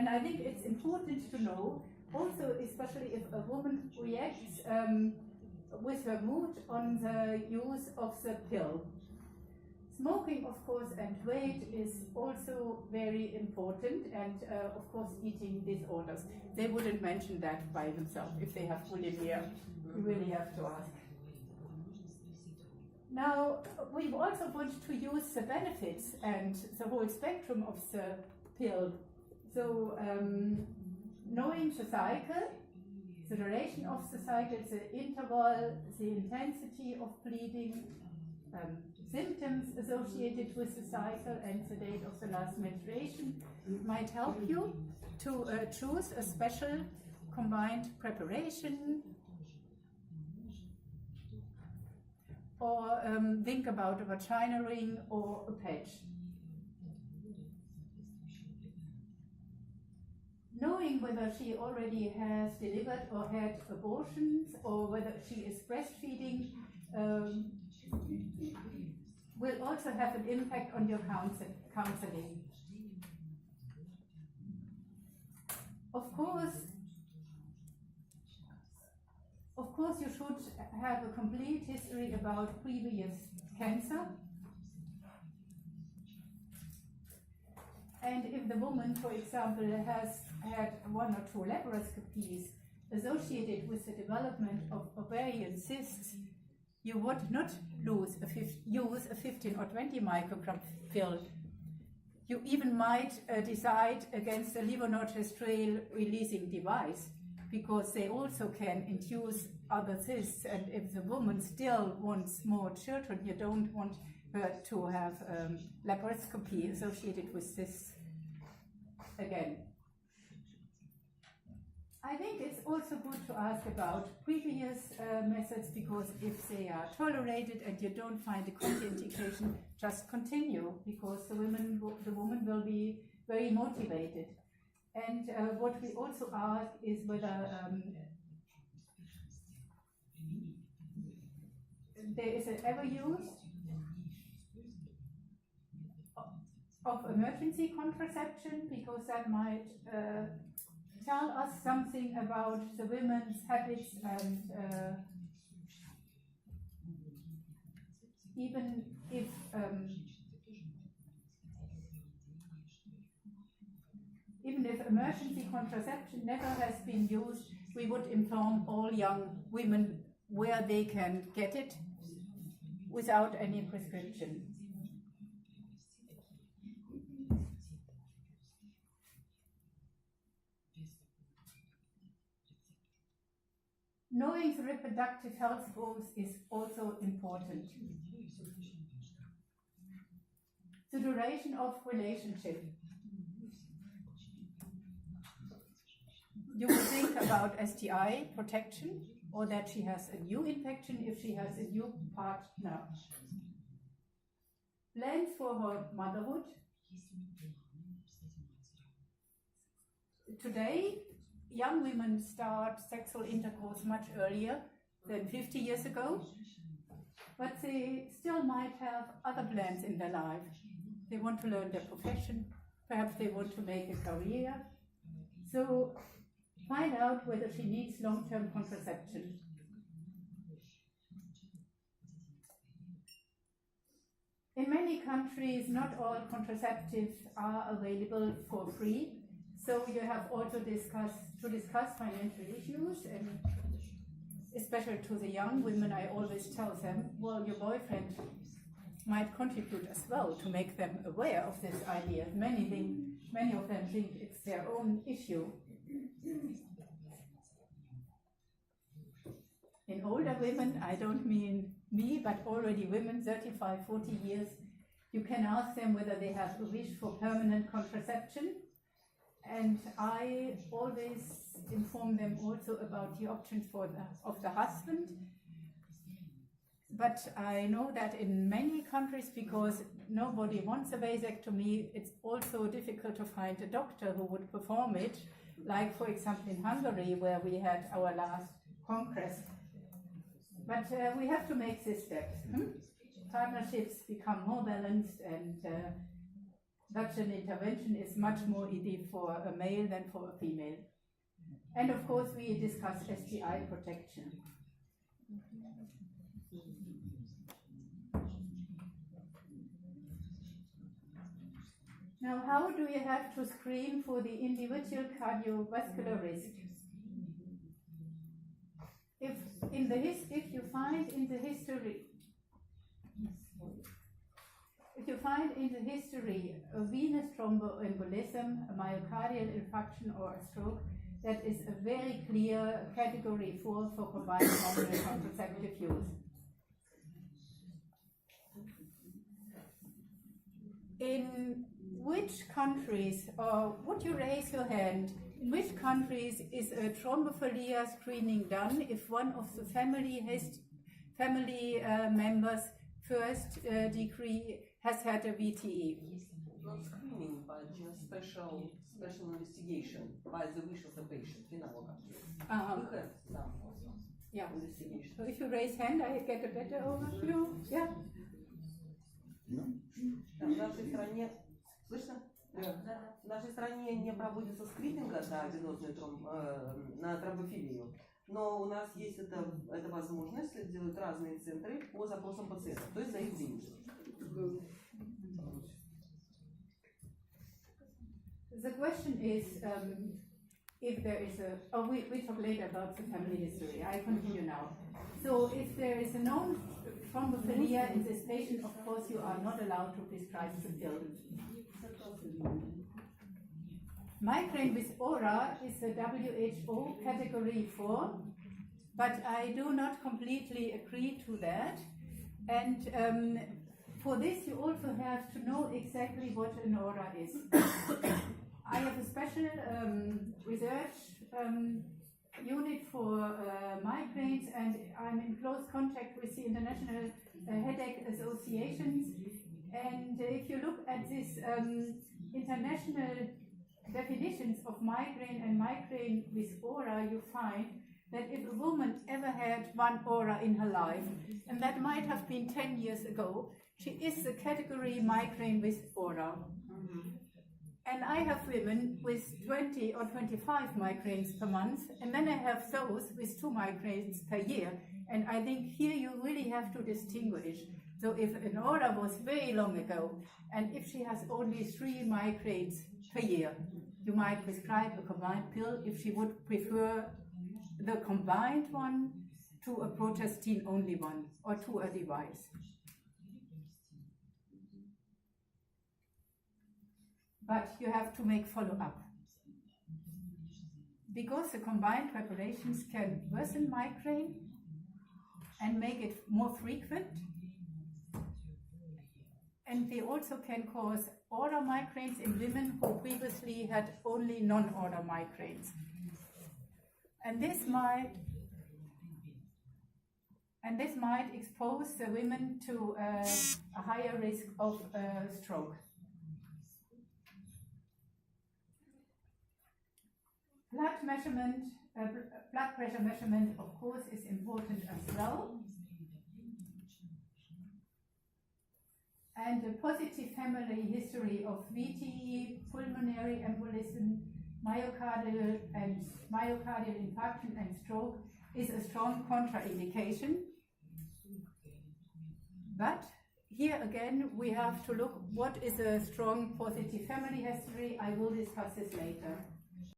And I think it's important to know, also especially if a woman reacts with her mood on the use of the pill. Smoking, of course, and weight is also very important, and of course eating disorders. They wouldn't mention that by themselves. If they have bulimia, you really have to ask. Now, we also want to use the benefits and the whole spectrum of the pill. So, knowing the cycle, the duration of the cycle, the interval, the intensity of bleeding, symptoms associated with the cycle, and the date of the last menstruation might help you to choose a special combined preparation, or think about a vagina ring or a patch. Knowing whether she already has delivered or had abortions, or whether she is breastfeeding, will also have an impact on your counseling. Of course, you should have a complete history about previous cancer. And if the woman, for example, has had 1 or 2 laparoscopies associated with the development of ovarian cysts, you would not use a 15 or 20 microgram pill. You even might decide against a levonorgestrel releasing device, because they also can induce other cysts, and if the woman still wants more children, you don't want her to have laparoscopy associated with cysts again. I think it's also good to ask about previous methods, because if they are tolerated and you don't find a contraindication, just continue, because the woman will be very motivated. And what we also ask is whether there is an ever use of emergency contraception, because that might tell us something about the women's habits, and even if emergency contraception never has been used, we would inform all young women where they can get it without any prescription. Knowing the reproductive health goals is also important. The duration of relationship. You would think about STI protection, or that she has a new infection if she has a new partner. Plans for her motherhood. Today, young women start sexual intercourse much earlier than 50 years ago, but they still might have other plans in their life. They want to learn their profession, perhaps they want to make a career. So find out whether she needs long-term contraception. In many countries, not all contraceptives are available for free. So you have also to discuss financial issues, and especially to the young women, I always tell them, well, your boyfriend might contribute as well to make them aware of this idea. Many of them think it's their own issue. In older women, I don't mean me, but already women 35, 40 years, you can ask them whether they have a wish for permanent contraception. And I always inform them also about the options of the husband. But I know that in many countries, because nobody wants a vasectomy, it's also difficult to find a doctor who would perform it, like for example in Hungary, where we had our last congress. But we have to make these steps. Partnerships become more balanced, and such an intervention is much more easy for a male than for a female. And of course we discuss STI protection. Now, how do you have to screen for the individual cardiovascular risk? If you find in the history a venous thromboembolism, a myocardial infarction or a stroke, that is a very clear category 4 for combined hormonal contraceptive use. In which countries, or would you raise your hand, in which countries is a thrombophilia screening done if one of the family members first degree has had a VTE? Not screening, but just special investigation by the wish of the patient in our country. We have some investigation. So if you raise hand, I get a better overview. Yeah. В нашей стране, слышно? В нашей стране не проводится скрининга на тромбофилию, но у нас есть эта возможность делать разные центры по запросам пациентов, то есть за их деньги. The question is, if there is we talk later about the family history. I continue now. So if there is a known thrombophilia in this patient, of course you are not allowed to prescribe the pill. Migraine with aura is a WHO category 4, but I do not completely agree to that. And for this you also have to know exactly what an aura is. I have a special research unit for migraines, and I'm in close contact with the International Headache Associations. And if you look at these international definitions of migraine and migraine with aura, you find that if a woman ever had one aura in her life, and that might have been 10 years ago, she is the category migraine with aura. And I have women with 20 or 25 migraines per month, and then I have those with 2 migraines per year. And I think here you really have to distinguish. So if an aura was very long ago, and if she has only 3 migraines per year, you might prescribe a combined pill if she would prefer the combined one to a progestin only one, or to a device. But you have to make follow-up. Because the combined preparations can worsen migraine and make it more frequent. And they also can cause aura migraines in women who previously had only non-aura migraines. And this might expose the women to a higher risk of stroke. Blood pressure measurement, of course, is important as well. And a positive family history of VTE, pulmonary embolism, myocardial infarction and stroke is a strong contraindication. But here again, we have to look what is a strong positive family history. I will discuss this later.